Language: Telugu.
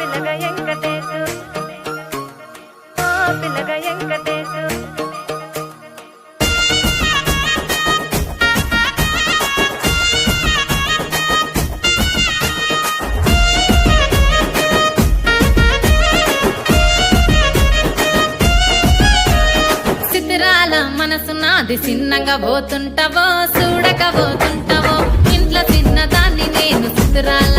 పిల్లగా వెంకటేశు ఓ పిల్లగా వెంకటేశు సిద్ధిరాల మనసు నాది చిన్నగా పోతుంటావో చూడక పోతుంటావో ఇంట్లో చిన్నదాన్ని నేను సిద్ధిరాల